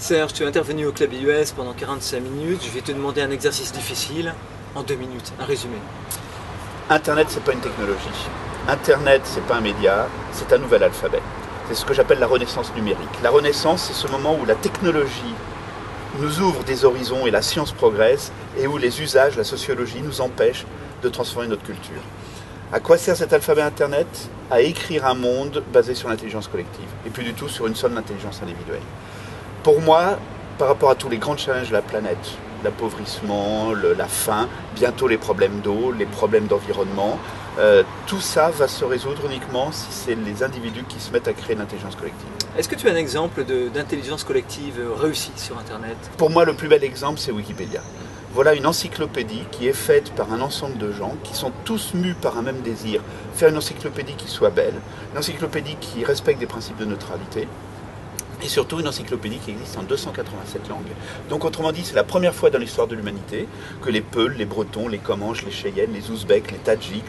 Serge, tu es intervenu au Club IES pendant 45 minutes. Je vais te demander un exercice difficile en 2 minutes, un résumé. Internet, c'est pas une technologie. Internet, c'est pas un média, c'est un nouvel alphabet. C'est ce que j'appelle la renaissance numérique. La renaissance, c'est ce moment où la technologie nous ouvre des horizons et la science progresse, et où les usages, la sociologie nous empêchent de transformer notre culture. À quoi sert cet alphabet Internet? À écrire un monde basé sur l'intelligence collective, et plus du tout sur une seule intelligence individuelle. Pour moi, par rapport à tous les grands challenges de la planète, l'appauvrissement, la faim, bientôt les problèmes d'eau, les problèmes d'environnement, tout ça va se résoudre uniquement si c'est les individus qui se mettent à créer l'intelligence collective. Est-ce que tu as un exemple d'intelligence collective réussie sur Internet? Pour moi, le plus bel exemple, c'est Wikipédia. Voilà une encyclopédie qui est faite par un ensemble de gens qui sont tous mus par un même désir, faire une encyclopédie qui soit belle, une encyclopédie qui respecte des principes de neutralité, et surtout une encyclopédie qui existe en 287 langues. Donc autrement dit, c'est la première fois dans l'histoire de l'humanité que les Peuls, les Bretons, les Comanches, les Cheyennes, les Ouzbeks, les Tadjiks,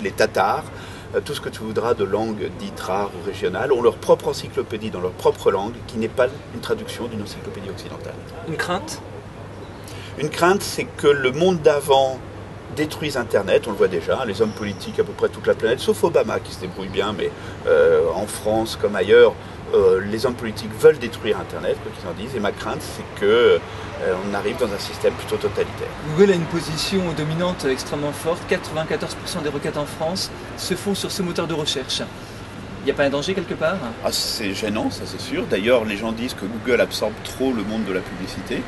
les Tatars, tout ce que tu voudras de langues dites rares ou régionales, ont leur propre encyclopédie dans leur propre langue, qui n'est pas une traduction d'une encyclopédie occidentale. Une crainte? Une crainte, c'est que le monde d'avant détruisent Internet, on le voit déjà, les hommes politiques à peu près toute la planète, sauf Obama qui se débrouille bien, mais en France comme ailleurs, les hommes politiques veulent détruire Internet, quoi qu'ils en disent, et ma crainte c'est qu'on arrive dans un système plutôt totalitaire. Google a une position dominante extrêmement forte, 94% des requêtes en France se font sur ce moteur de recherche. Il n'y a pas un danger quelque part? C'est gênant, ça c'est sûr. D'ailleurs, les gens disent que Google absorbe trop le monde de la publicité.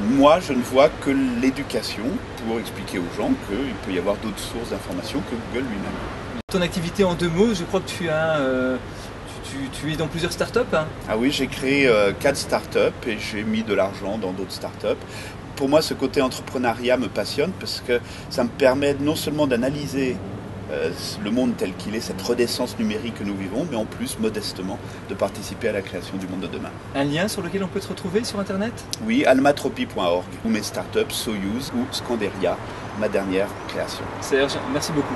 Moi, je ne vois que l'éducation pour expliquer aux gens qu'il peut y avoir d'autres sources d'informations que Google lui-même. Ton activité en 2 mots, je crois que tu es dans plusieurs startups, hein? Ah oui, j'ai créé 4 startups et j'ai mis de l'argent dans d'autres startups. Pour moi, ce côté entrepreneuriat me passionne parce que ça me permet non seulement d'analyser le monde tel qu'il est, cette renaissance numérique que nous vivons, mais en plus, modestement, de participer à la création du monde de demain. Un lien sur lequel on peut te retrouver sur Internet? Oui, almatropie.org, ou mes startups Soyuz ou Scanderia, ma dernière création. Serge, merci beaucoup.